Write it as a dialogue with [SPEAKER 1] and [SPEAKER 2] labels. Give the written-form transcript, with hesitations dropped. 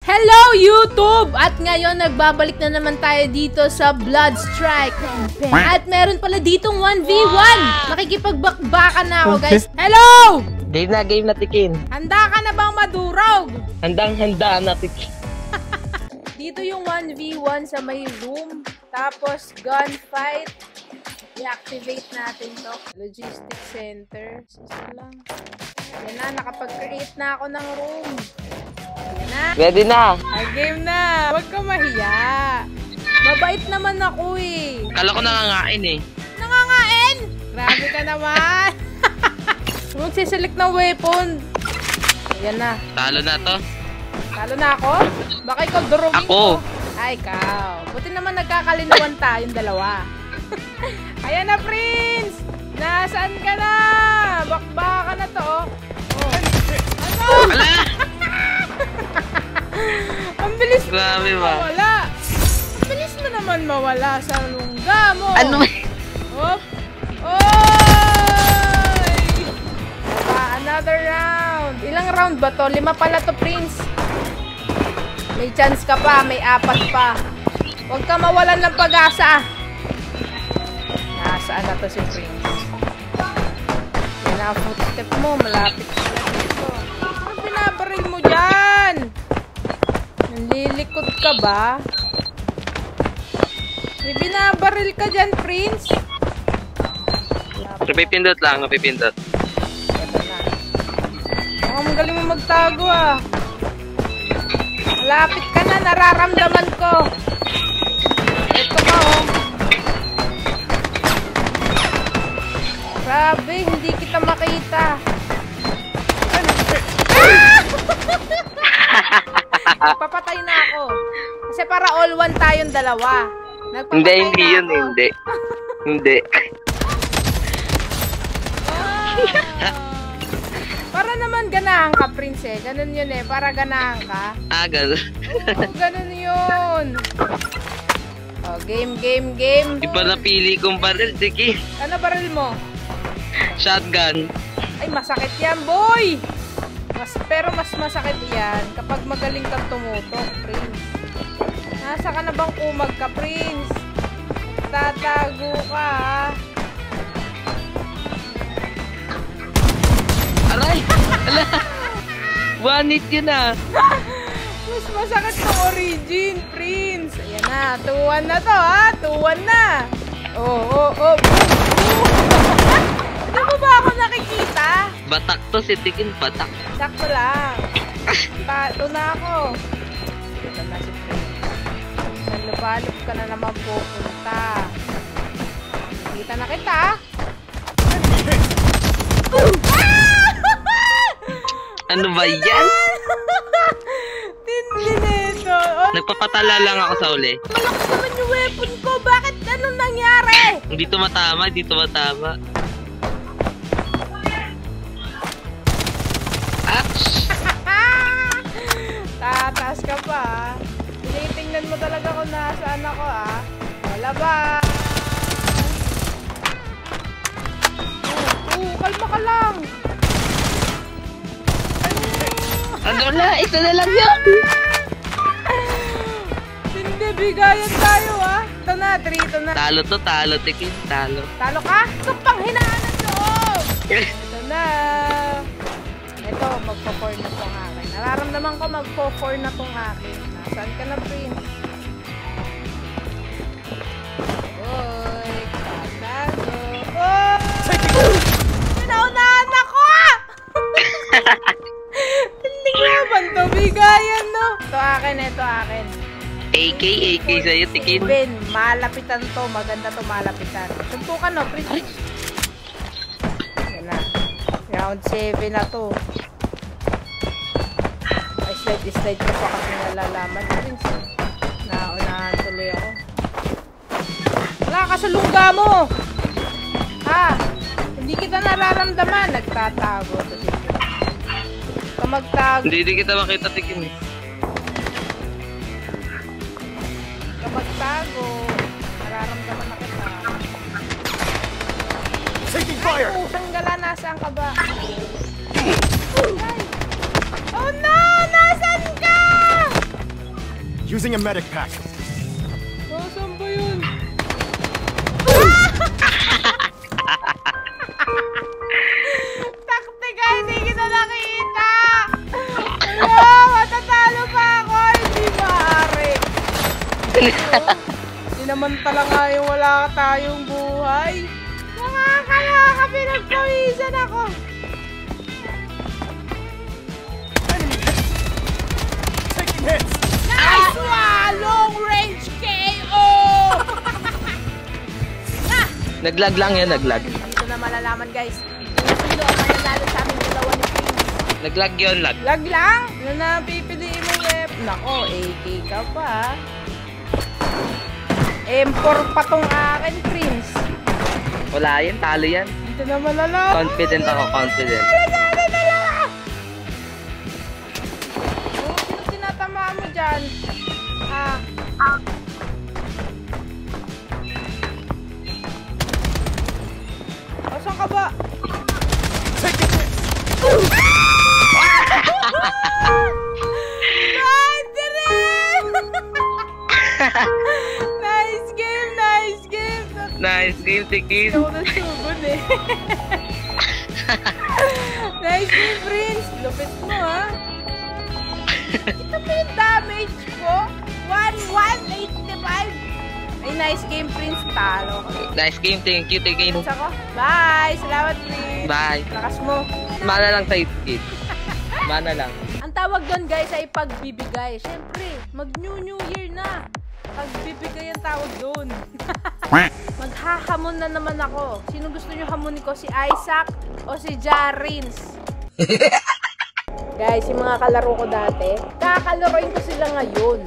[SPEAKER 1] Hello YouTube! At ngayon nagbabalik na naman tayo dito sa Bloodstrike. At meron pala ditong 1v1. Makikipagbakbakan na ako guys. Hello!
[SPEAKER 2] Game na Tikin.
[SPEAKER 1] Handa ka na bang madurog?
[SPEAKER 2] Handang-handa na Tikin.
[SPEAKER 1] Dito yung 1v1 sa may room. Tapos gunfight. I-activate natin to. Logistics center. Isa lang. Yan na, nakapag-create na ako ng room. Yan na.
[SPEAKER 2] Ready na.
[SPEAKER 1] Game na. Huwag ka mahiya. Mabait naman ako eh.
[SPEAKER 2] Kala ko nangangain eh.
[SPEAKER 1] Nangangain? Grabe ka naman. Huwag siselect ng weapon. Yan na.
[SPEAKER 2] Talo na to.
[SPEAKER 1] Talo na ako? Baka ikaw durugin
[SPEAKER 2] ako.
[SPEAKER 1] Ko. Ay, ikaw. Buti naman nagkakalinawan tayong dalawa. Ayan na, Prince! Nasaan ka na? Bakbaka na to, oh. Ano?
[SPEAKER 2] Wala!
[SPEAKER 1] Ang bilis mo
[SPEAKER 2] naman
[SPEAKER 1] mawala. Ang bilis mo naman mawala sa lungga mo.
[SPEAKER 2] Ano?
[SPEAKER 1] Hop! Oy! Another round. Ilang round ba to? 5 pala to, Prince. May chance ka pa. May 4 pa. Huwag ka mawalan ng pag-asa. Nasaan na to si Prince? Yan ang footstep mo. Malapit ka na dito. Ano binabaril mo dyan? Nalilikod ka ba? May binabaril ka dyan, Prince?
[SPEAKER 2] Napipindot lang, napipindot.
[SPEAKER 1] Ito na. Oh, magaling mo magtago ah. Malapit ka na, nararamdaman ko. Ito ka oh. Grabe, hindi kita makita. Papatay na ako. Kasi para all one tayong dalawa.
[SPEAKER 2] Hindi yun, hindi. Hindi.
[SPEAKER 1] Para naman ganahan ka, Prince eh. Ganun yun eh, para ganahan ka.
[SPEAKER 2] Ganun.
[SPEAKER 1] Oo, ganun yun. Oh, game.
[SPEAKER 2] Iba napili kong baril, Tikin.
[SPEAKER 1] Ano baril mo?
[SPEAKER 2] Shotgun.
[SPEAKER 1] Ay, masakit yan, boy! Pero mas masakit yan kapag magaling kang tumutok, Prince. Nasa ka na bang kumag ka, Prince? Tatago ka, ha?
[SPEAKER 2] Aray! Ala! One hit yun ah!
[SPEAKER 1] Mas masakit ng origin, Prince. Ayan na, 2-1 na to, ha? 2-1 na. Oh. Hindi mo ba ako nakikita?
[SPEAKER 2] Batak to si Tikin, batak.
[SPEAKER 1] Sakto lang. Tato na ako. Ito na si Prince. Nalubalog ka na naman pupunta. Kita na kita.
[SPEAKER 2] Ano ba yan?
[SPEAKER 1] Tindi nito.
[SPEAKER 2] Nagpapatala lang ako sa uli.
[SPEAKER 1] Malakas naman yung weapon ko. Bakit anong nangyari?
[SPEAKER 2] Hindi tumatama.
[SPEAKER 1] Tataas ka pa. Tinitingnan mo talaga kung nasaan ako ah. Wala ba? Kalma ka lang.
[SPEAKER 2] Ano na? Ito na lang yun.
[SPEAKER 1] Hindi, bigayan tayo ah. Ito na, 3, ito na.
[SPEAKER 2] Talo Tikin, talo.
[SPEAKER 1] Talo ka? Ito pang hinaan ng loob. Ito na. Ito, magpo-4 na tong akin. Nararamdaman ko magpo-4 na tong akin. Nasaan ka na, Prince? Uy, tatago. Oh! Pinaunahan ako ah! Hindi ko naman to, bigayan no? Ito akin.
[SPEAKER 2] AK sa'yo, Tikin.
[SPEAKER 1] Ben, malapitan to. Maganda to, malapitan. Suntukan no, Prince. Yan na. Round 7 na to. Ay, slide ko pa kasi nalalaman. Prince. Naunahan tuloy ako. Wala ka sa lungga mo. Ha? Hindi kita nararamdaman. Nagtatago to dito. Magtago.
[SPEAKER 2] Hindi kita makita, Tikin eh.
[SPEAKER 1] Magtago. Nararamdaman na kita.
[SPEAKER 3] Taking fire!
[SPEAKER 1] Ay, pusang gala. Nasaan ka ba? Ay. Oh no! Nasaan ka?
[SPEAKER 3] Using a medic pack.
[SPEAKER 1] Oh, saan ba yun? Takte guys, hindi kita nakita! Hello, matatalo pa ako! Hindi maaari. Hindi naman talaga yung wala tayong buhay. Nakakaloka, pinagpawisan ako.
[SPEAKER 3] Taking hits.
[SPEAKER 1] Nice one! Long range KO!
[SPEAKER 2] Naglag lang yan, naglag.
[SPEAKER 1] Dito na malalaman guys. Sino ang mananalo sa aming dalawa ni Prince?
[SPEAKER 2] Naglag yun, lag.
[SPEAKER 1] Lag lang? Ano na pipiliin mo weapon? Nako, AK ka pa. M4 pa tong akin, Prince.
[SPEAKER 2] Wala yan, talo yan.
[SPEAKER 1] Dito na malalaman.
[SPEAKER 2] Confident ako, confident.
[SPEAKER 1] Malalaman talaga! Oh, sino tinatamaan mo dyan? Oh, saan ka ba?
[SPEAKER 3] Taking hits.
[SPEAKER 1] Nice game, nice game.
[SPEAKER 2] Nice game, Tikis.
[SPEAKER 1] Ako nasugon eh. Nice game, Prince. Lupit mo, ha? Kita mo yung damage ko? 1,185. Ay, nice game, Prince. Talo ko.
[SPEAKER 2] Nice game, thank you, Tikis.
[SPEAKER 1] Prince ako. Bye! Salamat, Prince.
[SPEAKER 2] Bye.
[SPEAKER 1] Lakas mo.
[SPEAKER 2] Mana lang sa Tikis. Mana lang.
[SPEAKER 1] Ang tawag doon, guys, ay pagbibigay. Siyempre, mag-New Year na. Pagbibigay ang tawag doon. Maghahamon na naman ako. Sino gusto nyo hamonin ko? Si Isaac o si Jarins? Guys, yung mga kalaro ko dati, kakalaroin ko sila ngayon.